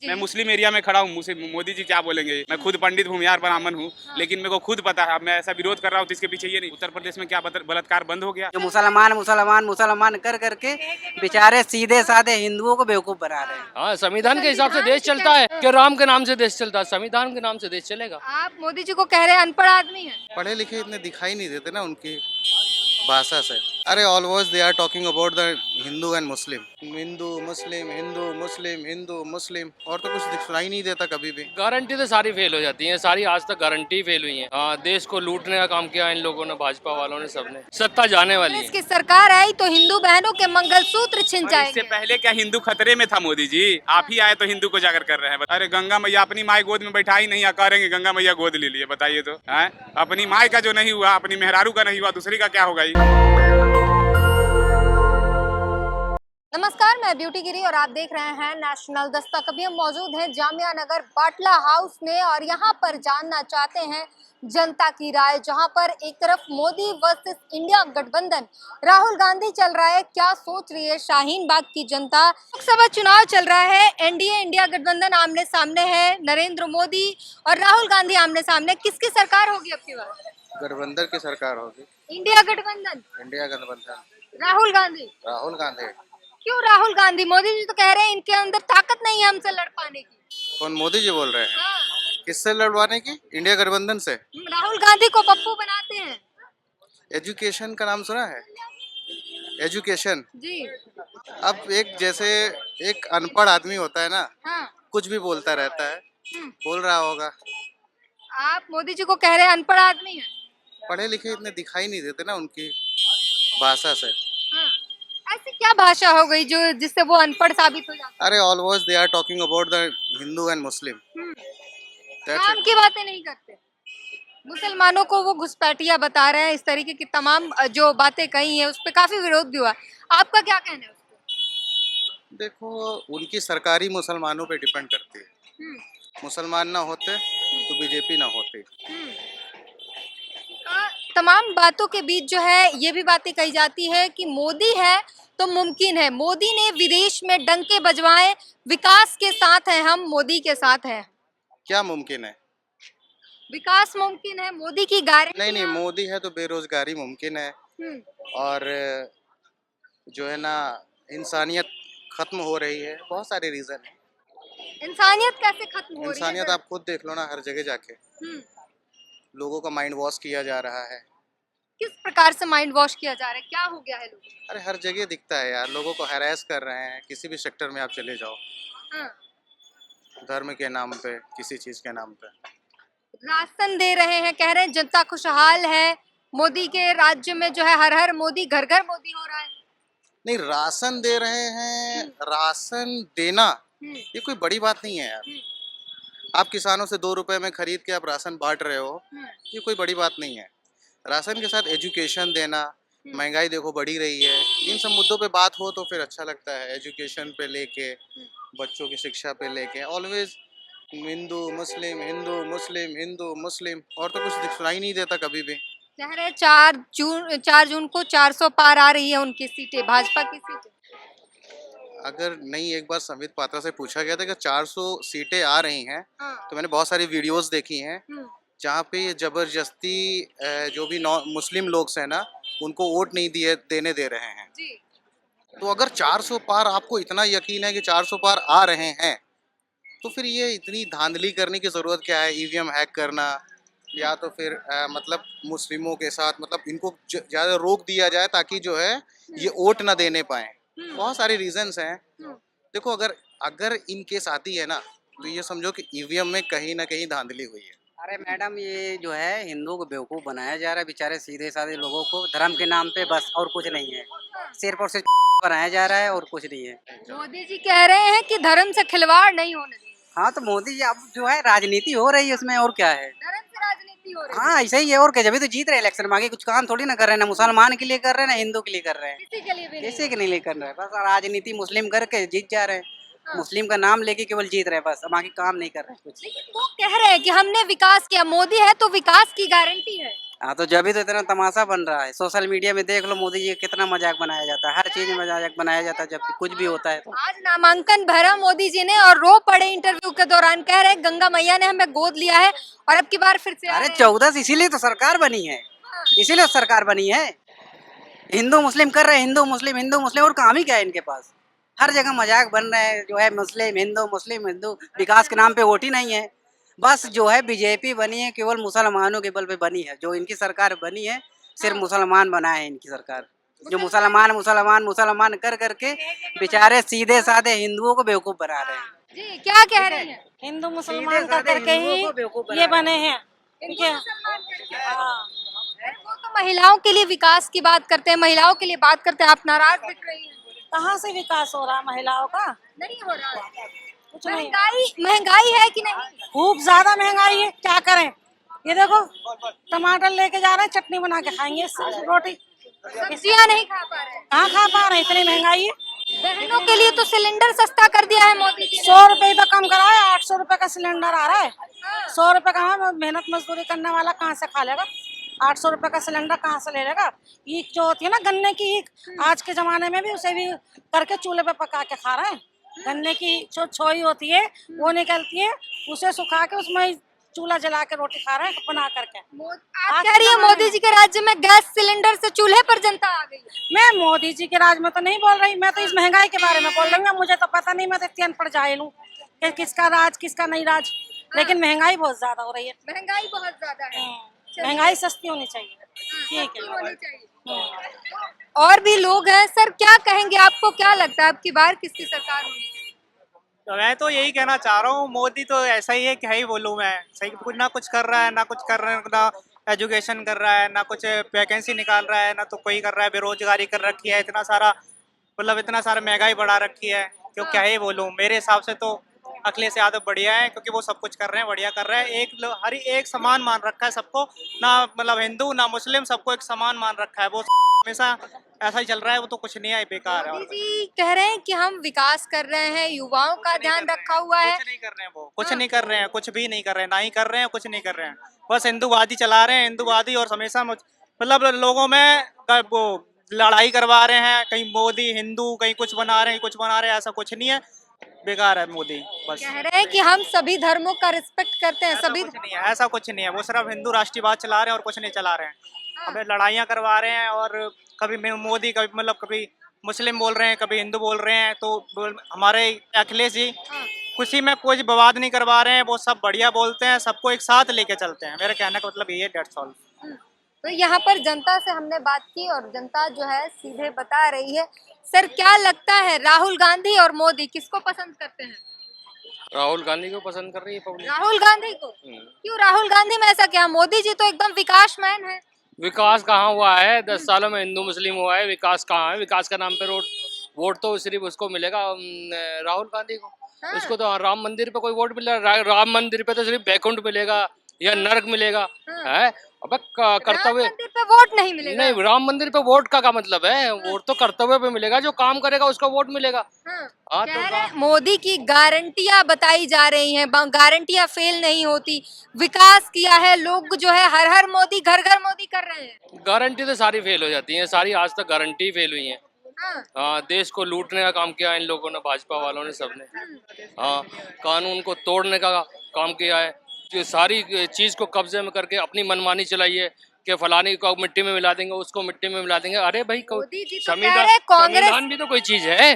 मैं मुस्लिम एरिया में खड़ा हूँ, मोदी जी क्या बोलेंगे। मैं खुद पंडित भूमिहार ब्राह्मण हूँ, लेकिन मेरे को खुद पता है। अब मैं ऐसा विरोध कर रहा हूँ तो इसके पीछे ये नहीं, उत्तर प्रदेश में क्या बलात्कार बंद हो गया। जो मुसलमान मुसलमान मुसलमान कर करके बेचारे सीधे साधे हिंदुओं को बेवकूफ बना रहे हैं। हाँ, संविधान के हिसाब से देश चलता है कि राम के नाम से देश चलता है? संविधान के नाम से देश चलेगा। आप मोदी जी को कह रहे हैं अनपढ़ आदमी है। पढ़े लिखे इतने दिखाई नहीं देते ना उनकी भाषा से। अरे always they are talking about the Hindu and Muslim, Hindu Muslim Hindu Muslim Hindu Muslim, और तो कुछ सुनाई नहीं देता कभी भी। गारंटी तो सारी फेल हो जाती है, सारी आज तक गारंटी फेल हुई है। हाँ, देश को लूटने का काम किया इन लोगों ने, भाजपा वालों ने, सबने। सत्ता जाने वाली है। इसकी सरकार आई तो हिंदू बहनों के मंगलसूत्र छिन इससे जाएंगे। पहले क्या हिंदू खतरे में था मोदी जी? आप ही आए तो हिंदू को जाकर कर रहे हैं। अरे गंगा मैया अपनी माई गोद में बैठा ही नहीं, या करेंगे गंगा मैया गोद ले लिए, बताइए तो है? अपनी माई का जो नहीं हुआ, अपनी मेहरारू का नहीं हुआ, दूसरी का क्या होगा? नमस्कार, मैं ब्यूटी गिरी और आप देख रहे हैं नेशनल दस्तक। अभी हम मौजूद हैं जामिया नगर बाटला हाउस में और यहाँ पर जानना चाहते हैं जनता की राय। जहाँ पर एक तरफ मोदी वर्सेस इंडिया गठबंधन, राहुल गांधी चल रहा है, क्या सोच रही है शाहीन बाग की जनता। लोकसभा चुनाव चल रहा है, एनडीए इंडिया गठबंधन आमने सामने है, नरेंद्र मोदी और राहुल गांधी आमने सामने। किसकी सरकार होगी अब की बार? गठबंधन की सरकार होगी। इंडिया गठबंधन, इंडिया गठबंधन, राहुल गांधी। राहुल गांधी। क्यों राहुल गांधी? मोदी जी तो कह रहे हैं इनके अंदर ताकत नहीं है हमसे लड़ पाने की। कौन मोदी जी बोल रहे हैं? हाँ। किससे लड़वाने की? इंडिया गठबंधन से। राहुल गांधी को पप्पू बनाते हैं। एजुकेशन का नाम सुना है? एजुकेशन। जी। अब एक जैसे एक अनपढ़ आदमी होता है ना, हाँ। कुछ भी बोलता रहता है, बोल रहा होगा। आप मोदी जी को कह रहे हैं अनपढ़ आदमी है। पढ़े लिखे इतने दिखाई नहीं देते ना उनकी भाषा से। हाँ। ऐसी क्या भाषा हो गई जो जिससे वो अनपढ़ साबित हो जाता अरे always they are talking about the Hindu and Muslim. है? That's काम it. की बातें नहीं करते। मुसलमानों को वो घुसपैठिया बता रहे हैं, इस तरीके की तमाम जो बातें कही हैं उस पर काफी विरोध भी हुआ। आपका क्या कहना है उस देखो, उनकी सरकारी मुसलमानों पे डिपेंड करती है। पर? मुसलमान ना होते तो बीजेपी ना होती। तमाम बातों के बीच जो है ये भी बातें कही जाती है कि मोदी है तो मुमकिन है। मोदी ने विदेश में डंके बजवाए, विकास के साथ हैं हम, मोदी के साथ हैं। क्या मुमकिन है? विकास मुमकिन है, मोदी की गारंटी। नहीं, मोदी है तो बेरोजगारी मुमकिन है, और जो है ना इंसानियत खत्म हो रही है। बहुत सारे रीजन है। इंसानियत कैसे खत्म हो रही है? इंसानियत आप खुद देख लो ना, हर जगह जाके लोगों का माइंड वॉश किया जा रहा है। किस प्रकार से माइंड वॉश किया जा रहा है? क्या हो गया है लोगों को? अरे हर जगह दिखता है यार, लोगों को हैरेस कर रहे हैं। किसी भी सेक्टर में आप चले जाओ, हाँ। धर्म के नाम पे, किसी चीज के नाम पे। राशन दे रहे हैं, कह रहे हैं जनता खुशहाल है। मोदी के राज्य में जो है हर हर मोदी, घर घर मोदी हो रहा है। नहीं, राशन दे रहे हैं, राशन देना ये कोई बड़ी बात नहीं है यार। आप किसानों से 2 रुपए में खरीद के आप राशन बांट रहे हो, ये कोई बड़ी बात नहीं है। राशन के साथ एजुकेशन देना, महंगाई देखो बढ़ी रही है, इन सब मुद्दों पे बात हो तो फिर अच्छा लगता है। एजुकेशन पे लेके, बच्चों की शिक्षा पे लेके always Hindu Muslim Hindu Muslim Hindu Muslim, और तो कुछ सुनाई नहीं देता कभी भी। कह रहे हैं 4 जून को 400 पार आ रही है उनकी सीटें, भाजपा की सीटें। अगर नहीं, एक बार संबित पात्रा से पूछा गया था कि 400 सीटें आ रही हैं, तो मैंने बहुत सारी वीडियोस देखी हैं जहाँ पे ये जबरदस्ती जो भी मुस्लिम लोग हैं ना, उनको वोट नहीं देने दे रहे हैं। तो अगर 400 पार, आपको इतना यकीन है कि 400 पार आ रहे हैं, तो फिर ये इतनी धांधली करने की जरूरत क्या है? ईवीएम हैक करना, या तो फिर मतलब मुस्लिमों के साथ, मतलब इनको ज्यादा रोक दिया जाए ताकि जो है ये वोट ना देने पाए। बहुत सारे रीजंस हैं। देखो, अगर इन केस आती है ना, तो ये समझो कि ईवीएम में कहीं ना कहीं धांधली हुई है। अरे मैडम, ये जो है हिंदुओं को बेवकूफ बनाया जा रहा है, बेचारे सीधे साधे लोगों को धर्म के नाम पे, बस और कुछ नहीं है। सिर्फ और सिर्फ बनाया जा रहा है और कुछ नहीं है। मोदी जी कह रहे हैं कि धर्म से खिलवाड़ नहीं होने देंगे। हाँ, तो मोदी जी अब जो है राजनीति हो रही है उसमें, और क्या है? धर्म से राजनीति हो रही है। हाँ, ऐसा ही है, और क्या? जब तो जीत रहे इलेक्शन में, आगे कुछ काम थोड़ी ना कर रहे हैं, ना मुसलमान के लिए कर रहे हैं ना हिंदू के लिए कर रहे हैं, किसी के लिए भी नहीं। किसी के नहीं लिए कर रहे हैं। बस राजनीति मुस्लिम करके जीत जा रहे हैं। मुस्लिम का नाम लेके केवल जीत रहे हैं, बस बाकी काम नहीं कर रहे कुछ। लेकिन वो कह रहे हैं कि हमने विकास किया, मोदी है तो विकास की गारंटी है। हाँ तो जब भी तो इतना तमाशा बन रहा है। सोशल मीडिया में देख लो, मोदी जी का कितना मजाक बनाया जाता है, हर चीज में मजाक बनाया जाता है जब भी कुछ भी होता है तो। आज नामांकन भरा मोदी जी ने और रो पड़े इंटरव्यू के दौरान, कह रहे गंगा मैया ने हमें गोद लिया है और अब की बार फिर से आ अरे रहे हैं। 14 इसीलिए तो सरकार बनी है, इसीलिए तो सरकार बनी है। हिंदू मुस्लिम कर रहे हैं, हिंदू मुस्लिम और काम ही क्या है इनके पास। हर जगह मजाक बन रहे हैं, जो है मुस्लिम हिंदू, विकास के नाम पे वोट ही नहीं है। बस जो है बीजेपी बनी है केवल मुसलमानों के बल पे बनी है। जो इनकी सरकार बनी है सिर्फ मुसलमान बनाए हैं इनकी सरकार। जो मुसलमान कर करके बेचारे सीधे साधे हिंदुओं को बेवकूफ बना रहे हैं। जी क्या कह रही हैं? हिंदू मुसलमान का करके ही ये बने हैं इनके। हाँ। वो तो महिलाओं के लिए विकास की बात करते हैं, महिलाओं के लिए बात करते हैं, आप नाराज दिख रही हैं। कहाँ से विकास हो रहा है महिलाओं का? नहीं हो रहा है। कुछ नहीं। महंगाई है कि नहीं? खूब ज्यादा महंगाई है, क्या करें। ये देखो टमाटर लेके जा रहे हैं, चटनी बना के खाएंगे रोटी। सब्जियां नहीं खा पा रहे हैं। कहाँ खा पा रहे हैं, इतनी महंगाई है। बहनों के लिए तो सिलेंडर सस्ता कर दिया है मोदी जी ने। 100 रुपए तो कम करा है, 800 रुपए का सिलेंडर आ रहा है। 100 रुपए का मेहनत मजदूरी करने वाला कहाँ से खा लेगा? 800 रुपए का सिलेंडर कहाँ से ले लेगा? ईख जो होती है ना गन्ने की ईख, आज के जमाने में भी उसे भी करके चूल्हे पे पका के खा रहे हैं। गन्ने की जो छोई होती है वो निकलती है, उसे सुखा के उसमें चूल्हा जला के रोटी खा रहे हैं बना करके। आप कह रही है मोदी जी के राज्य में गैस सिलेंडर से चूल्हे पर जनता आ गई है। मैं मोदी जी के राज में तो नहीं बोल रही, मैं तो इस महंगाई के बारे में बोल रही हूँ। मुझे तो पता नहीं, मैं तो इतनी अनपढ़ जाहिल हूँ कि किसका राज किसका नहीं राज। लेकिन महंगाई बहुत ज्यादा हो रही है। महंगाई बहुत ज्यादा है। महंगाई सस्ती होनी चाहिए। ठीक है। होनी चाहिए। और भी लोग हैं सर, क्या कहेंगे? आपको क्या लगता है अब की बार किसकी सरकार होनी चाहिए? तो मैं तो यही कहना चाह रहा हूँ, मोदी तो ऐसा ही है, क्या ही बोलूँ मैं। सही कुछ ना कुछ कर रहा है, ना कुछ कर रहा है, ना एजुकेशन कर रहा है, ना कुछ वैकेंसी निकाल रहा है, ना तो कोई कर रहा है। बेरोजगारी कर रखी है, इतना सारा इतना सारा महंगाई बढ़ा रखी है। क्यों क्या ही बोलूँ, मेरे हिसाब से तो अखिलेश यादव बढ़िया है, क्योंकि वो सब कुछ कर रहे हैं, बढ़िया कर रहे हैं। हर एक समान मान रखा है सबको, ना हिंदू ना मुस्लिम, सबको एक समान मान रखा है। वो हमेशा ऐसा ही चल रहा है, वो तो कुछ नहीं है, बेकार है। मोदी जी कह रहे हैं कि हम विकास कर रहे हैं, युवाओं का ध्यान रखा हुआ है। कुछ नहीं कर रहे हैं वो, कुछ नहीं कर रहे हैं, कुछ भी नहीं कर रहे हैं, ना ही कर रहे हैं, कुछ नहीं कर रहे हैं। बस हिंदूवादी चला रहे हैं, हिंदूवादी, और हमेशा लोगों में वो लड़ाई करवा रहे हैं। कहीं मोदी हिंदू, कहीं कुछ बना रहे हैं, कुछ बना रहे हैं। ऐसा कुछ नहीं है, बेकार है मोदी। बस कह रहे हैं कि हम सभी धर्मों का रिस्पेक्ट करते हैं, सभी। कुछ नहीं है, ऐसा कुछ नहीं है। वो सिर्फ हिंदू राष्ट्रीयवाद चला रहे हैं और कुछ नहीं चला रहे हैं। हमें लड़ाइयाँ करवा रहे हैं, और कभी मोदी कभी कभी मुस्लिम बोल रहे हैं, कभी हिंदू बोल रहे हैं। तो हमारे अखिलेश जी किसी में कोई विवाद नहीं करवा रहे हैं, वो सब बढ़िया बोलते हैं, सबको एक साथ लेके चलते हैं। मेरा कहने का मतलब ये है, डेट्स ऑल। तो यहाँ पर जनता से हमने बात की और जनता जो है सीधे बता रही है। सर क्या लगता है, राहुल गांधी और मोदी किसको पसंद करते हैं? राहुल गांधी को पसंद कर रही है पब्लिक। राहुल गांधी को? क्यों राहुल गांधी में ऐसा क्या? मोदी जी तो एकदम विकास मैन है। विकास कहाँ हुआ है? 10 सालों में हिंदू मुस्लिम हुआ है, विकास कहाँ है? विकास का नाम पे वोट तो सिर्फ उसको मिलेगा, राहुल गांधी को। हाँ। उसको तो राम मंदिर पे कोई वोट मिलेगा? राम मंदिर पे तो सिर्फ बैकुंठ मिलेगा या नरक मिलेगा। है अब कर्तव्य मंदिर पे वोट नहीं मिलेगा। नहीं, राम मंदिर पे वोट का क्या मतलब है? वोट तो कर्तव्य पे मिलेगा, जो काम करेगा उसका वोट मिलेगा। हाँ कह तो रहे हैं, मोदी की गारंटियां बताई जा रही हैं, गारंटियां फेल नहीं होती। विकास किया है, लोग जो है हर हर मोदी, घर घर मोदी कर रहे हैं। गारंटी तो सारी फेल हो जाती है, सारी आज तक गारंटी फेल हुई है। हाँ, देश को लूटने का काम किया इन लोगों ने, भाजपा वालों ने, सबने। हाँ, कानून को तोड़ने का काम किया है, कि सारी चीज को कब्जे में करके अपनी मनमानी चलाई है कि फलानी को मिट्टी में मिला देंगे, उसको मिट्टी में मिला देंगे। अरे भाई, संविधान भी तो कोई चीज है।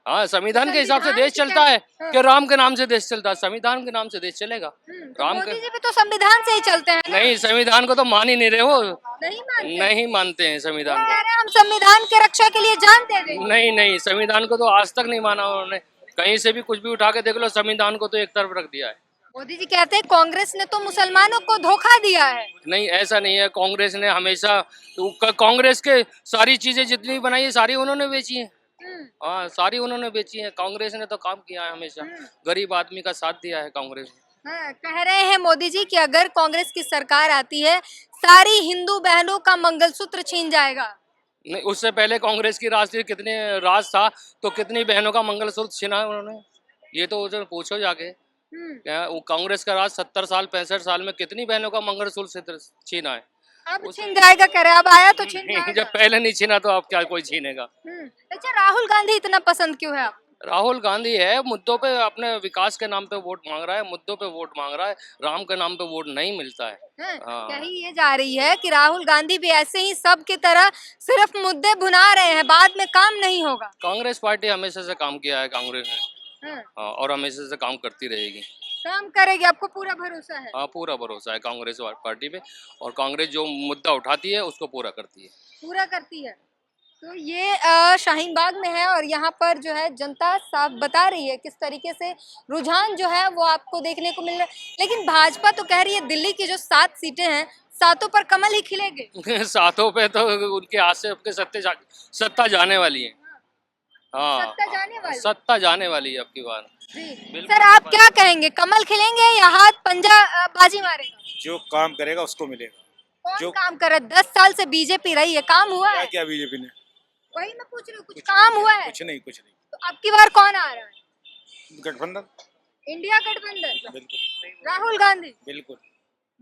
हाँ, संविधान के हिसाब से देश चलता है कि राम के नाम से देश चलता है? संविधान के नाम से देश चलेगा? राम के मोदी जी भी तो संविधान से ही चलते हैं। नहीं, संविधान को तो मान ही नहीं रहे हो। नहीं मानते हैं संविधान को। हम संविधान के रक्षा के लिए जान दे देंगे। नहीं, संविधान को तो आज तक नहीं माना उन्होंने। कहीं से भी कुछ भी उठा के देख लो, संविधान को तो एक तरफ रख दिया है। मोदी जी कहते हैं कांग्रेस ने तो मुसलमानों को धोखा दिया है। नहीं, ऐसा नहीं है। कांग्रेस ने हमेशा, कांग्रेस के सारी चीजें जितनी बनाई है सारी उन्होंने बेची है। हाँ, सारी उन्होंने बेची है। कांग्रेस ने तो काम किया है, हमेशा गरीब आदमी का साथ दिया है कांग्रेस ने। हाँ, कह रहे हैं मोदी जी कि अगर कांग्रेस की सरकार आती है, सारी हिंदू बहनों का मंगलसूत्र छीन जाएगा। नहीं, उससे पहले कांग्रेस की कितने राज था, तो कितनी बहनों का मंगलसूत्र छीना उन्होंने? ये तो उधर पूछो जाके। वो कांग्रेस का राज 70 साल 65 साल में कितनी बहनों का मंगलसूत्र छीना है? अब छीन जाएगा कह रहे, अब आया तो छीन नहीं, जाएगा। जब पहले नहीं छीना तो अब क्या कोई छीनेगा। अच्छा, राहुल गांधी इतना पसंद क्यों है आप? राहुल गांधी है मुद्दों पे, अपने विकास के नाम पे वोट मांग रहा है, मुद्दों पे वोट मांग रहा है, राम के नाम पे वोट नहीं मिलता है। हाँ। कही ये जा रही है कि राहुल गांधी भी ऐसे ही सब की तरह सिर्फ मुद्दे भुना रहे हैं, बाद में काम नहीं होगा। कांग्रेस पार्टी हमेशा से काम किया है कांग्रेस ने। हाँ, और हमेशा से काम करती रहेगी। काम करेगी, आपको पूरा भरोसा है? हाँ, पूरा भरोसा है कांग्रेस पार्टी पे, और कांग्रेस जो मुद्दा उठाती है उसको पूरा करती है। पूरा करती है। तो ये शाहीन बाग में है और यहाँ पर जो है जनता साफ बता रही है किस तरीके से रुझान जो है वो आपको देखने को मिल रहा है। लेकिन भाजपा तो कह रही है दिल्ली की जो 7 सीटें हैं, 7 पर कमल ही खिलेंगे। सातों पे तो उनके हाथ से आपके सत्ता जाने वाली है। हाँ, सत्ता जाने वाली। सत्ता जाने वाली है अब की बार। जी सर, आप क्या कहेंगे, कमल खिलेंगे या हाथ पंजा बाजी मारेगा? जो काम करेगा उसको मिलेगा। कौन जो काम कर रहा है? 10 साल से बीजेपी रही है, काम हुआ है? क्या बीजेपी ने वही मैं पूछ रही हूँ, कुछ काम हुआ है? कुछ नहीं तो अब की बार कौन आ रहा है? गठबंधन। इंडिया गठबंधन, बिल्कुल राहुल गांधी। बिल्कुल।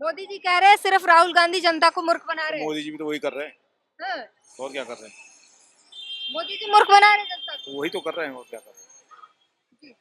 मोदी जी कह रहे हैं सिर्फ राहुल गांधी जनता को मूर्ख बना रहे हैं। मोदी जी भी तो वही कर रहे हैं, हाँ, और क्या कर रहे हैं? मोदी जी मूर्ख बना रहे हैं जनता को। तो वही तो कर रहे हैं, और क्या कर रहे हैं?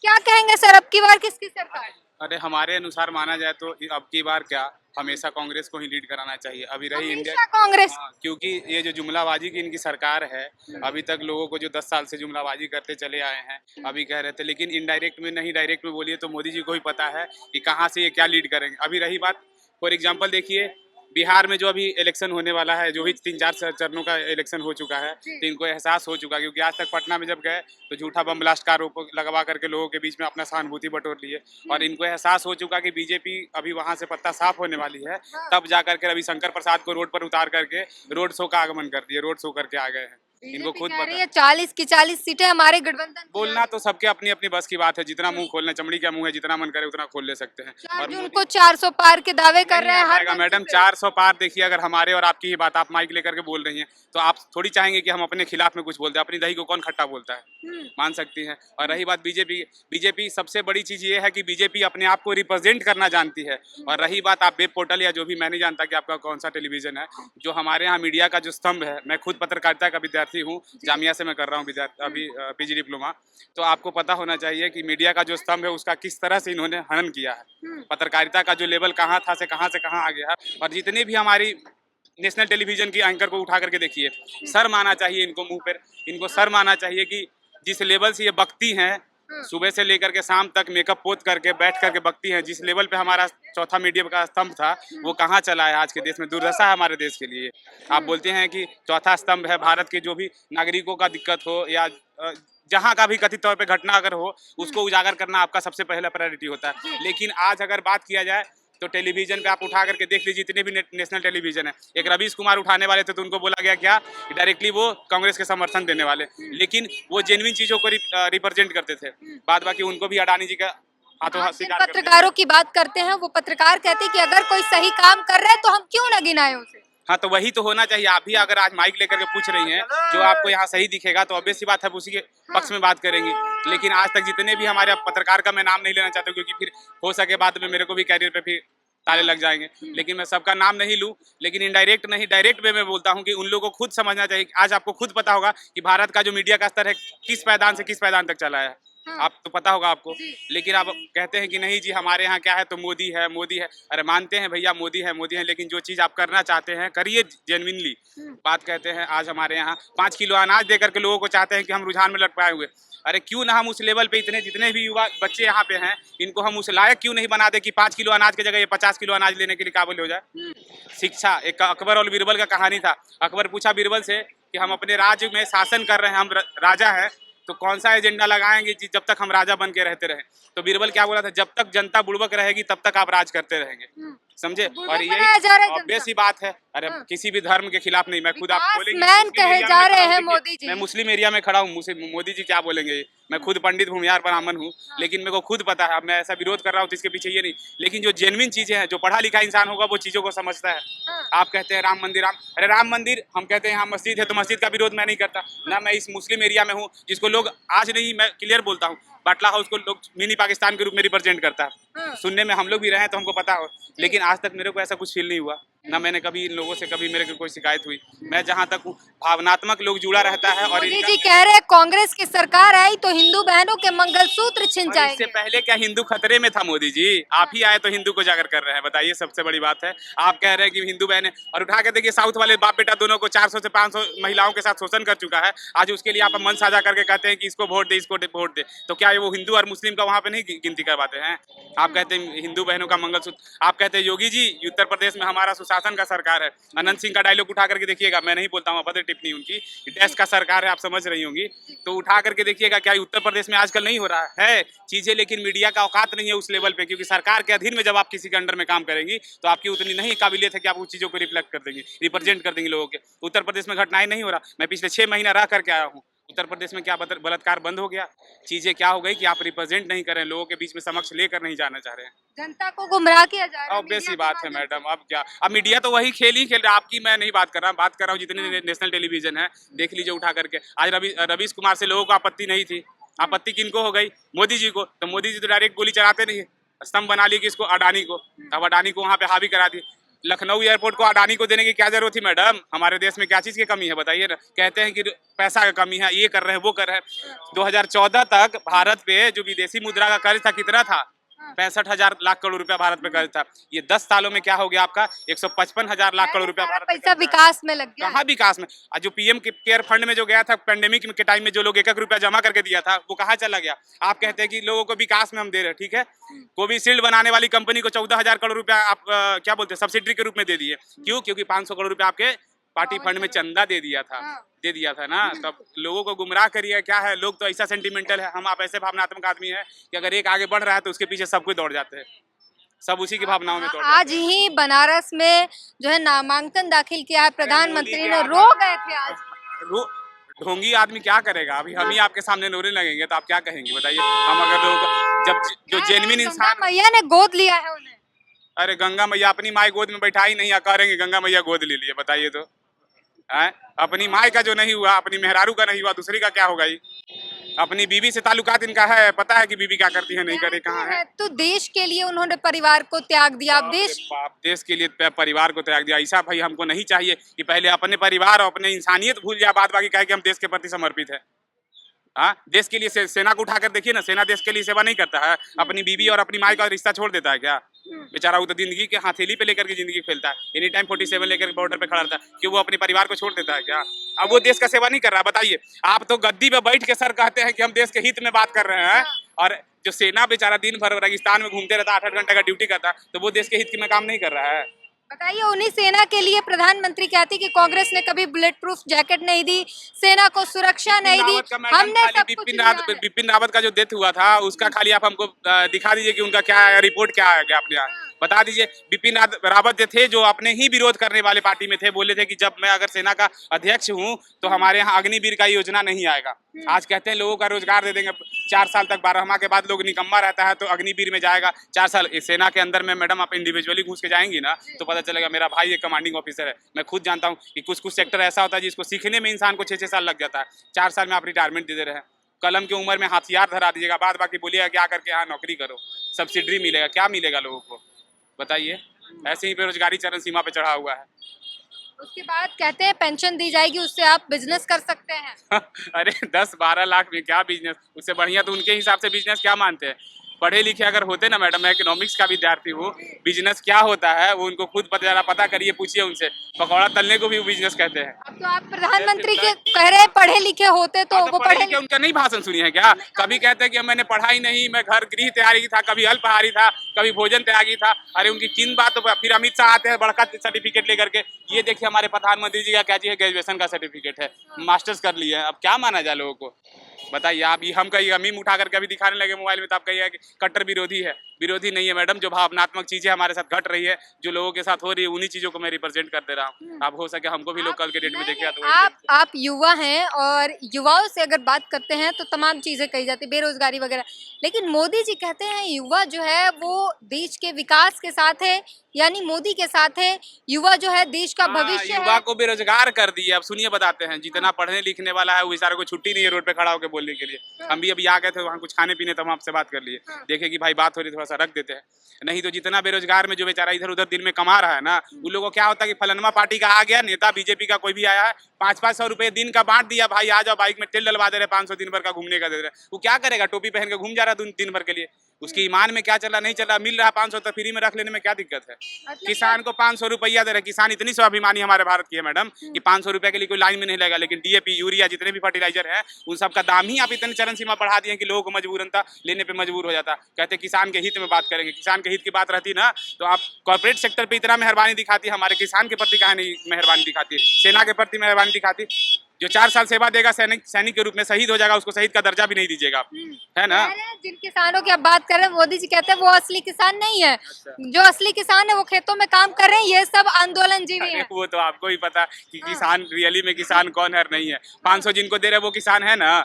क्या कहेंगे सर, अब की बार किसकी सरकार? अरे हमारे अनुसार माना जाए तो अब की बार क्या, हमेशा कांग्रेस को ही लीड कराना चाहिए। अभी रही इंडिया, हमेशा कांग्रेस। हाँ, क्योंकि ये जो जुमलाबाजी की इनकी सरकार है, अभी तक लोगों को जो 10 साल से जुमलाबाजी करते चले आए हैं, अभी कह रहे थे, लेकिन इनडायरेक्ट में नहीं डायरेक्ट में बोलिए तो मोदी जी को ही पता है कि कहाँ से ये क्या लीड करेंगे। अभी रही बात, फॉर एग्जाम्पल देखिए बिहार में जो अभी इलेक्शन होने वाला है, जो भी 3-4 चरणों का इलेक्शन हो चुका है, तो इनको एहसास हो चुका, क्योंकि आज तक पटना में जब गए तो झूठा बम ब्लास्ट का आरोप लगवा करके लोगों के बीच में अपना सहानुभूति बटोर लिए, और इनको एहसास हो चुका कि बीजेपी अभी वहां से पत्ता साफ होने वाली है, तब जाकर के रविशंकर प्रसाद को रोड पर उतार करके रोड शो का आगमन कर दिए, रोड शो करके आ गए हैं। इनको खुद कह रही पता है 40 की 40 सीटें हमारे गठबंधन की। बोलना तो सबके अपनी अपनी बस की बात है, जितना मुंह खोलना, चमड़ी का मुंह है, जितना मन करे उतना खोल ले सकते हैं। 4 जून को 400 पार के दावे कर रहे हैं हर मैडम, 400 पार देखिए, अगर हमारे और आपकी ही बात आप माइक लेकर के बोल रही हैं तो आप थोड़ी चाहेंगे कि हम अपने खिलाफ में कुछ बोलते हैं। अपनी दही को कौन खट्टा बोलता है, मान सकती हैं। और रही बात बीजेपी सबसे बड़ी चीज ये है कि बीजेपी अपने आप को रिप्रेजेंट करना जानती है। और रही बात आप वेब पोर्टल या जो भी, मैं नहीं जानता कि आपका कौन सा टेलीविजन है, जो हमारे यहाँ मीडिया का जो स्तंभ है, मैं खुद पत्रकारिता का विद्यार्थी हूँ, जामिया से मैं कर रहा हूँ अभी पीजी डिप्लोमा, तो आपको पता होना चाहिए कि मीडिया का जो स्तंभ है उसका किस तरह से इन्होंने हनन किया है। पत्रकारिता का जो लेवल कहाँ था से कहाँ आ गया है। और जितने भी हमारी नेशनल टेलीविजन की एंकर को उठा करके देखिए, सर माना चाहिए इनको, मुंह पर इनको सर माना चाहिए कि जिस लेवल से ये बकती हैं, सुबह से लेकर के शाम तक मेकअप पोत करके बैठ करके बकती हैं, जिस लेवल पे हमारा चौथा मीडिया का स्तंभ था वो कहाँ चला है। आज के देश में दुर्दशा है हमारे देश के लिए। आप बोलते हैं कि चौथा स्तंभ है भारत के, जो भी नागरिकों का दिक्कत हो या जहाँ का भी कथित तौर पे घटना अगर हो, उसको उजागर करना आपका सबसे पहला प्रायोरिटी होता है। लेकिन आज अगर बात किया जाए तो टेलीविजन पे आप उठा करके देख लीजिए, जितने भी नेशनल टेलीविजन है, एक रवीश कुमार उठाने वाले थे तो उनको बोला गया क्या, डायरेक्टली वो कांग्रेस के समर्थन देने वाले, लेकिन वो जेन्युइन चीजों को रिप्रेजेंट करते थे। बाद बाकी उनको भी अडानी जी का हाथों हाथ जिन शिकार करते थे। पत्रकारों की बात करते हैं वो पत्रकार कहते हैं कि अगर कोई सही काम कर रहा है तो हम क्यों न गिनाएं उसे। हाँ, तो वही तो होना चाहिए। आप भी अगर आज माइक लेकर के पूछ रही हैं, जो आपको यहाँ सही दिखेगा तो ऑब्वियस सी बात है उसी के पक्ष में बात करेंगी। लेकिन आज तक जितने भी हमारे पत्रकार का मैं नाम नहीं लेना चाहता, क्योंकि फिर हो सके बाद में मेरे को भी कैरियर पे फिर ताले लग जाएंगे, लेकिन मैं सबका नाम नहीं लूं, लेकिन इनडायरेक्ट नहीं डायरेक्ट वे में बोलता हूं कि उन लोगों को खुद समझना चाहिए। आज आपको खुद पता होगा कि भारत का जो मीडिया का स्तर है किस पायदान से किस पायदान तक चला है, आप तो पता होगा आपको। लेकिन आप कहते हैं कि नहीं जी हमारे यहाँ क्या है तो मोदी है, मोदी है। अरे मानते हैं भैया मोदी है, लेकिन जो चीज़ आप करना चाहते हैं करिए जेन्युइनली। बात कहते हैं आज हमारे यहाँ 5 किलो अनाज दे करके लोगों को चाहते हैं कि हम रुझान में लटकाए हुए। अरे क्यों ना हम उस लेवल पे इतने जितने भी युवा बच्चे यहाँ पे हैं, इनको हम उस लायक क्यों नहीं बना दे कि 5 किलो अनाज की जगह ये 50 किलो अनाज लेने के लिए काबिल हो जाए। शिक्षा, एक अकबर और बीरबल का कहानी था। अकबर पूछा बीरबल से कि हम अपने राज्य में शासन कर रहे हैं, हम राजा हैं, तो कौन सा एजेंडा लगाएंगे जब तक हम राजा बन के रहते रहे। तो बीरबल क्या बोला था, जब तक जनता बुड़बक रहेगी तब तक आप राज करते रहेंगे। समझे। और यही ऑब्वियस ही बात है। अरे किसी भी धर्म के खिलाफ नहीं, मैं खुद आप मैन कहे जा रहे हैं मोदी जी। मैं मुस्लिम एरिया में खड़ा हूँ, मोदी जी क्या बोलेंगे। मैं खुद पंडित भूमियार ब्राह्मण हूँ, लेकिन मेरे को खुद पता है। अब मैं ऐसा विरोध कर रहा हूँ तो इसके पीछे ये नहीं, लेकिन जो जेन्युइन चीजें हैं, जो पढ़ा लिखा इंसान होगा वो चीजों को समझता है। आप कहते हैं राम मंदिर, अरे राम मंदिर, हम कहते हैं यहाँ मस्जिद है तो मस्जिद का विरोध मैं नहीं करता ना। मैं इस मुस्लिम एरिया में हूँ जिसको लोग आज नहीं, मैं क्लियर बोलता हूँ, बाटला हाउस को लोग मिनी पाकिस्तान के रूप में रिप्रेजेंट करता है। सुनने में हम लोग भी रहे तो हमको पता हो, लेकिन आज तक मेरे को ऐसा कुछ फील नहीं हुआ। ना मैंने कभी इन लोगों से कभी मेरे को कोई शिकायत हुई। मैं जहाँ तक हूँ भावनात्मक लोग जुड़ा रहता है। और मोदी जी कह रहे हैं कांग्रेस की सरकार आई तो हिंदू बहनों के मंगलसूत्र छिन और जाएंगे। इससे पहले क्या हिंदू खतरे में था मोदी जी? आप ही आए तो हिंदू को जागर कर रहे हैं, बताइए सबसे बड़ी बात है। आप कह रहे हैं कि हिंदू बहनें, और उठा के देखिए साउथ वाले बाप बेटा दोनों को 400 से 500 महिलाओं के साथ शोषण कर चुका है। आज उसके लिए आप मन साझा करके कहते हैं कि इसको वोट दे, इसको वोट दे, तो क्या वो हिंदू और मुस्लिम का वहाँ पे नहीं गिनती करवाते हैं? आप कहते हैं हिंदू बहनों का मंगलसूत्र, आप कहते हैं योगी जी उत्तर प्रदेश में हमारा सुशासन का सरकार है। अनंत सिंह का डायलॉग उठा करके देखिएगा, मैं नहीं बोलता हूँ, अभद्र टिप्पणी उनकी, देश का सरकार है, आप समझ रही होंगी, तो उठा करके देखिएगा क्या उत्तर प्रदेश में आजकल नहीं हो रहा है चीजें। लेकिन मीडिया का औकात नहीं है उस लेवल पे, क्योंकि सरकार के अधीन में जब आप किसी के अंडर में काम करेंगी तो आपकी उतनी नहीं काबिलियत है कि आप उस चीजों को रिफ्लेक्ट कर देंगे, रिप्रेजेंट कर देंगे लोगों के। उत्तर प्रदेश में घटनाएं नहीं हो रहा। मैं पिछले 6 महीना रह करके आया हूँ। उत्तर प्रदेश में क्या बलात्कार बंद हो गया? चीजें क्या हो गई कि आप रिप्रेजेंट नहीं कर रहे हैं, लोगों के बीच में समक्ष लेकर नहीं जाना चाह रहे हैं। जनता को गुमराह किया जा रहा है। ऑब्वियस सी बात है मैडम, अब क्या, अब मीडिया तो वही खेल ही खेल रहा है। आपकी मैं नहीं बात कर रहा, बात कर रहा हूँ जितने नेशनल टेलीविजन है, देख लीजिए उठा करके। आज रवीश कुमार से लोगों को आपत्ति नहीं थी, आपत्ति किनको हो गई? मोदी जी को। तो मोदी जी तो डायरेक्ट गोली चलाते नहीं है, स्तंभ बना ली कि इसको अडानी को, अब अडानी को वहाँ पे हावी करा दी। लखनऊ एयरपोर्ट को अडानी को देने की क्या जरूरत थी मैडम? हमारे देश में क्या चीज की कमी है बताइए ना? कहते हैं कि पैसा का कमी है, ये कर रहे हैं, वो कर रहे हैं। 2014 तक भारत पे जो विदेशी मुद्रा का कर्ज था कितना था? 65,000 लाख करोड़ रुपया भारत पे कर्ज था। ये 10 सालों में क्या हो गया आपका? 155,000 लाख करोड़ रुपया भारत पैसा विकास में लग गया। कहाँ विकास में? जो पीएम केयर फंड में जो गया था पेंडेमिक के टाइम में, जो लोग 1-1 रुपया जमा करके दिया था, वो कहाँ चला गया? आप कहते हैं कि लोगों को विकास में हम दे रहे हैं, ठीक है। कोविशील्ड बनाने वाली कंपनी को 14,000 करोड़ रुपया आप क्या बोलते हैं सब्सिडी के रूप में दे दिए। क्यों? क्योंकि 500 करोड़ रुपया आपके पार्टी फंड में चंदा दे दिया था ना। तब लोगों को गुमराह करिए। क्या है, लोग तो ऐसा सेंटिमेंटल है, हम आप ऐसे भावनात्मक आदमी है कि अगर एक आगे बढ़ रहा है तो उसके पीछे सब कोई दौड़ जाते हैं, सब उसी की भावनाओं में दौड़ जाते हैं। आज ही बनारस में जो है नामांकन दाखिल किया है प्रधानमंत्री ने, रो गए थे आज। ढोंगी आदमी क्या करेगा? अभी हम ही आपके सामने रोने लगेंगे तो आप क्या कहेंगे बताइए? हम अगर लोग जब जो जेन्युइन इंसान, मैया ने गोद लिया है उन्हें। अरे गंगा मैया अपनी माई गोद में बैठा ही नहीं, करेंगे गंगा मैया गोद ले लिए, बताइए तो। अपनी माई का जो नहीं हुआ, अपनी मेहरारू का नहीं हुआ, दूसरी का क्या होगा? ही अपनी बीवी से ताल्लुकात इनका है, पता है कि बीवी क्या करती है नहीं करे, कहाँ है। तो देश के लिए उन्होंने परिवार को त्याग दिया। अब देश के लिए परिवार को त्याग दिया। ऐसा भाई हमको नहीं चाहिए कि पहले अपने परिवार और अपने इंसानियत भूल जाए, बाद बाकी कहे कि हम देश के प्रति समर्पित है। हाँ, देश के लिए सेना को उठाकर देखिए ना, सेना देश के लिए सेवा नहीं करता है। अपनी बीवी और अपनी माई का रिश्ता छोड़ देता है क्या? बेचारा वो तो जिंदगी के हथेली पे लेकर के जिंदगी खेलता है, एनी टाइम 47 लेकर बॉर्डर पे खड़ा रहता है। क्यों? वो अपने परिवार को छोड़ देता है क्या? अब वो देश का सेवा नहीं कर रहा, बताइए। आप तो गद्दी पे बैठ के सर कहते हैं कि हम देश के हित में बात कर रहे हैं, और जो सेना बेचारा दिन भर रेगिस्तान में घूमते रहता, 8-8 घंटे का ड्यूटी करता, तो वो देश के हित में काम नहीं कर रहा है। बताइए, उन्हीं सेना के लिए प्रधानमंत्री कहती कि कांग्रेस ने कभी बुलेट प्रूफ जैकेट नहीं दी, सेना को सुरक्षा नहीं दी, हमने सब कुछ दिया है। बिपिन रावत का जो डेथ हुआ था उसका खाली आप हमको दिखा दीजिए कि उनका क्या रिपोर्ट क्या आ गया अपने यहाँ, बता दीजिए। बिपिन रावत जो थे, जो अपने ही विरोध करने वाले पार्टी में थे, बोले थे कि जब मैं अगर सेना का अध्यक्ष हूँ तो हमारे यहाँ अग्निवीर का योजना नहीं आएगा। आज कहते हैं लोगों का रोजगार दे देंगे, 4 साल तक 12वां के बाद लोग निकम्मा रहता है तो अग्निवीर में जाएगा 4 साल। सेना के अंदर में मैडम आप इंडिविजुअली घुस के जाएंगी ना तो पता चलेगा मेरा भाई एक कमांडिंग ऑफिसर है। मैं खुद जानता हूँ कि कुछ सेक्टर ऐसा होता है जिसको सीखने में इंसान को 6-6 साल लग जाता है। 4 साल में आप रिटायरमेंट दे दे रहे हैं। कलम की उम्र में हथियार धरा दीजिएगा, बाद बाकी बोलिएगा क्या करके यहाँ नौकरी करो, सब्सिडी मिलेगा, क्या मिलेगा लोगों को बताइए? ऐसे ही बेरोजगारी चरम सीमा पे चढ़ा हुआ है। उसके बाद कहते हैं पेंशन दी जाएगी, उससे आप बिजनेस कर सकते हैं। अरे 10-12 लाख में क्या बिजनेस? उससे बढ़िया तो उनके हिसाब से बिजनेस क्या मानते हैं? पढ़े लिखे अगर होते ना मैडम, मैं इकोनॉमिक्स का विद्यार्थी हूँ, बिजनेस क्या होता है वो उनको खुद पता करिए, पूछिए उनसे। पकौड़ा तलने को भी बिजनेस कहते हैं। अब तो आप प्रधानमंत्री के कह रहे हैं पढ़े लिखे होते तो वो पढ़े लिखे, उनका नहीं भाषण सुनी है क्या? कभी कहते हैं कि मैंने पढ़ाई नहीं, मैं घर गृह तैयारी था, कभी अल्पाहारी था, कभी भोजन त्यागी था। अरे उनकी किन बातों पर फिर अमित शाह आते हैं बड़का सर्टिफिकेट लेकर के, ये देखिए हमारे प्रधानमंत्री जी का क्या चीज है, ग्रेजुएशन का सर्टिफिकेट है, मास्टर्स कर लिए हैं। अब क्या माना जाए लोगों को बताइए? आप हम कहिएगा मीम उठा करके अभी दिखाने लगे मोबाइल में, तो आप कहिएगा कि कट्टर विरोधी है। विरोधी नहीं है मैडम, जो भावनात्मक चीजें हमारे साथ घट रही है, जो लोगों के साथ हो रही है, उन्हीं चीजों को मैं रिप्रेजेंट कर दे रहा हूँ। आप हो सके हमको भी लोग कल के डेट में देखिए तो आप युवा हैं और युवाओं से अगर बात करते हैं तो तमाम चीजें कही जाती है, बेरोजगारी वगैरह, लेकिन मोदी जी कहते हैं युवा जो है वो देश के विकास के साथ है, यानी मोदी के साथ है, युवा जो है देश का भविष्य युवा है। को बेरोजगार कर दिया। अब सुनिए बताते हैं, जितना पढ़ने लिखने वाला है वो बेचारे को छुट्टी नहीं है रोड पे खड़ा होकर बोलने के लिए। हम भी अभी आ गए थे वहाँ कुछ खाने पीने, तो हम आपसे बात कर लिए, देखे कि भाई बात हो रही, थोड़ा सा रख देते हैं। नहीं तो जितना बेरोजगार में जो बेचारा इधर उधर दिन में कमा रहा है ना, उन लोगों को क्या होता है कि फलनवा पार्टी का आ गया नेता, बीजेपी का कोई भी आया है, 500-500 रुपए दिन का बांट दिया, भाई आ जाओ, बाइक में तेल डलवा दे रहे, 500 दिन भर का घूमने का दे रहे। वो क्या करेगा, टोपी पहन के घूम जा रहा है दिन भर के लिए। उसकी ईमान में क्या चल रहा नहीं चल रहा, मिल रहा 500 तो फ्री में रख लेने में क्या दिक्कत है। किसान को 500 रुपया दे रहे। किसान इतनी स्वाभिमानी हमारे भारत की है मैडम कि 500 रुपए के लिए कोई लाइन में नहीं लगेगा। लेकिन डीएपी, यूरिया, जितने भी फर्टिलाइजर है उन सब का दाम ही आप इतने चरम सीमा बढ़ा दिए कि लोगों को मजबूरन लेने पे मजबूर हो जाता। कहते किसान के हित में बात करेंगे, किसान के हित की बात रहती ना तो आप कॉर्पोरेट सेक्टर पे इतना मेहरबानी दिखाती, हमारे किसान के प्रति कहाँ नहीं मेहरबानी दिखाती, सेना के प्रति मेहरबानी दिखाती। जो 4 साल सेवा देगा सैनिक के रूप में शहीद हो जाएगा, उसको शहीद का दर्जा भी नहीं दीजिएगा आप, है ना। जिन किसानों की आप बात कर रहे हैं, मोदी जी कहते हैं वो असली किसान नहीं है। जो असली किसान है वो खेतों में काम कर रहे हैं, ये सब आंदोलन जीवी है। वो तो आपको ही पता कि किसान रियली में किसान कौन है और नहीं है। 500 जिनको दे रहे वो किसान है ना,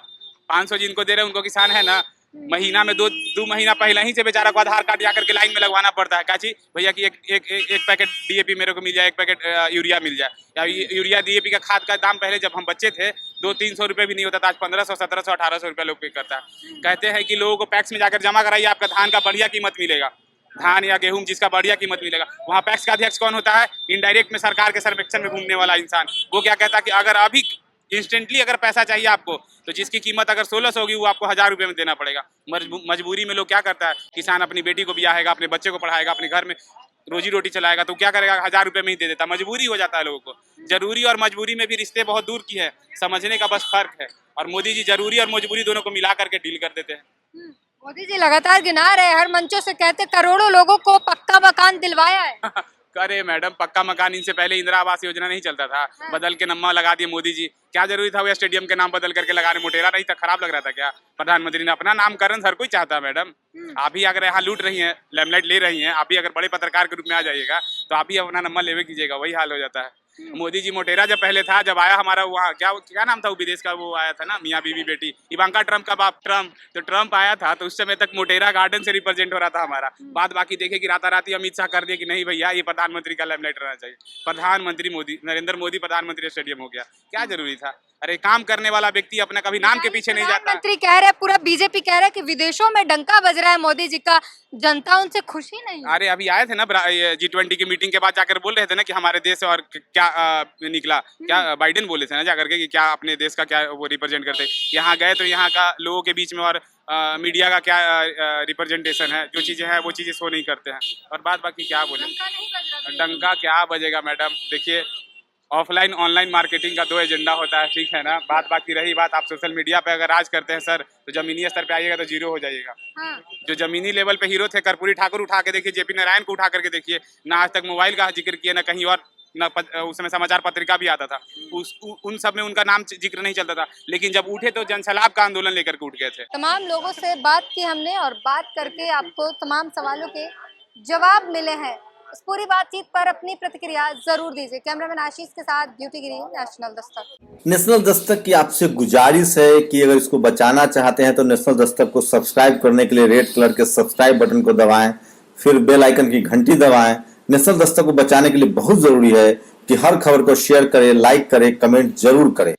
500 जिनको दे रहे उनको किसान है ना। महीना में 2 महीना पहले ही से बेचारा को आधार कार्ड जाकर के लाइन में लगवाना पड़ता है। काची भैया कि एक पैकेट डीएपी मेरे को मिल जाए, एक पैकेट यूरिया मिल जाए। या यूरिया डीएपी का खाद का दाम पहले जब हम बच्चे थे 200-300 रुपए भी नहीं होता था, आज 1500, 1700, 1800 रुपए लोग पे करता है। कहते हैं कि लोगों को पैक्स में जाकर जमा कराइए, आपका धान का बढ़िया कीमत मिलेगा, धान या गेहूं जिसका बढ़िया कीमत मिलेगा। वहाँ पैक्स का अध्यक्ष कौन होता है, इनडायरेक्ट में सरकार के सर्वेक्षण में घूमने वाला इंसान। वो क्या कहता है कि अगर अभी इंस्टेंटली अगर पैसा चाहिए आपको तो जिसकी कीमत अगर 1600 होगी वो आपको 1000 रुपये में देना पड़ेगा। मजबूरी में लोग क्या करता है, किसान अपनी बेटी को ब्याहेगा, अपने बच्चे को पढ़ाएगा, अपने घर में रोजी रोटी चलाएगा, तो क्या करेगा, 1000 रुपये में ही दे देता। मजबूरी हो जाता है लोगों को। जरूरी और मजबूरी में भी रिश्ते बहुत दूर की है, समझने का बस फर्क है। और मोदी जी जरूरी और मजबूरी दोनों को मिला करके डील कर देते हैं। मोदी जी लगातार गिना रहे, हर मंचों से कहते करोड़ों लोगों को पक्का मकान दिलवाया है। करे मैडम, पक्का मकान इनसे पहले इंदिरा आवास योजना नहीं चलता था, बदल के नम्मा लगा दिए मोदी जी। क्या जरूरी था वो स्टेडियम के नाम बदल करके लगाने, मोटेरा नहीं था, खराब लग रहा था क्या। प्रधानमंत्री ने अपना नामकरण हर कोई चाहता है मैडम। आप ही अगर यहाँ लूट रही हैं, लेमलाइट ले रही हैं, आप ही अगर बड़े पत्रकार के रूप में आ जाइएगा तो आप ही अपना नंबर लेवे कीजिएगा, वही हाल हो जाता है। मोदी जी मोटेरा जब पहले था, जब आया हमारा वहाँ क्या नाम था वो विदेश का, वो आया था ना मियाँ बीवी बेटी, इवांका ट्रम्प का बाप ट्रम्प, तो ट्रम्प आया था तो उस समय तक मोटेरा गार्डन से रिप्रेजेंट हो रहा था हमारा। बाद बाकी देखे कि राताराती अमित शाह कर दिया कि नहीं भैया ये प्रधानमंत्री का लेमलाइट रहना चाहिए। प्रधानमंत्री मोदी, नरेंद्र मोदी प्रधानमंत्री स्टेडियम हो गया। क्या जरूरी था। अरे काम करने वाला व्यक्ति अपना कभी नाम के पीछे नहीं जाता। प्रधानमंत्री कह रहे हैं, पूरा बीजेपी कह रहा है कि विदेशों में डंका बज रहा है मोदी जी का, जनता उनसे खुशी नहीं। अरे अभी आए थे ना G20 की मीटिंग के बाद जाकर बोल रहे थे ना कि हमारे देश और क्या निकला, क्या बाइडेन बोले थे ना जाकर के कि क्या अपने देश का क्या वो रिप्रेजेंट करते। यहाँ गए तो यहाँ का लोगों के बीच में और मीडिया का क्या रिप्रेजेंटेशन है, जो चीजें हैं वो चीजें शो नहीं करते हैं। और बात बाकी क्या बोले, डंका क्या बजेगा मैडम। देखिए ऑफलाइन ऑनलाइन मार्केटिंग का 2 एजेंडा होता है, ठीक है ना। बात बाकी रही बात, आप सोशल मीडिया पे अगर राज करते हैं सर तो जमीनी स्तर पे आइएगा तो जीरो हो जाइएगा। जो जमीनी लेवल पे हीरो थे, कर्पूरी ठाकुर उठा के देखिए, जेपी नारायण को उठा करके देखिए, ना आज तक मोबाइल का जिक्र किया, ना कहीं और, ना उस समय समाचार पत्रिका भी आता था, उन सब में उनका नाम जिक्र नहीं चलता था। लेकिन जब उठे तो जनसलाब का आंदोलन लेकर के उठ गए थे। तमाम लोगों से बात की हमने और बात करके आपको तमाम सवालों के जवाब मिले हैं। इस पूरी बातचीत पर अपनी प्रतिक्रिया जरूर दीजिए। कैमरामैन आशीष के साथ ब्यूटी गिरी, नेशनल दस्तक। नेशनल दस्तक की आपसे गुजारिश है कि अगर इसको बचाना चाहते हैं तो नेशनल दस्तक को सब्सक्राइब करने के लिए रेड कलर के सब्सक्राइब बटन को दबाएं, फिर बेल आइकन की घंटी दबाएं। नेशनल दस्तक को बचाने के लिए बहुत जरूरी है कि हर खबर को शेयर करें, लाइक करें, कमेंट जरूर करें।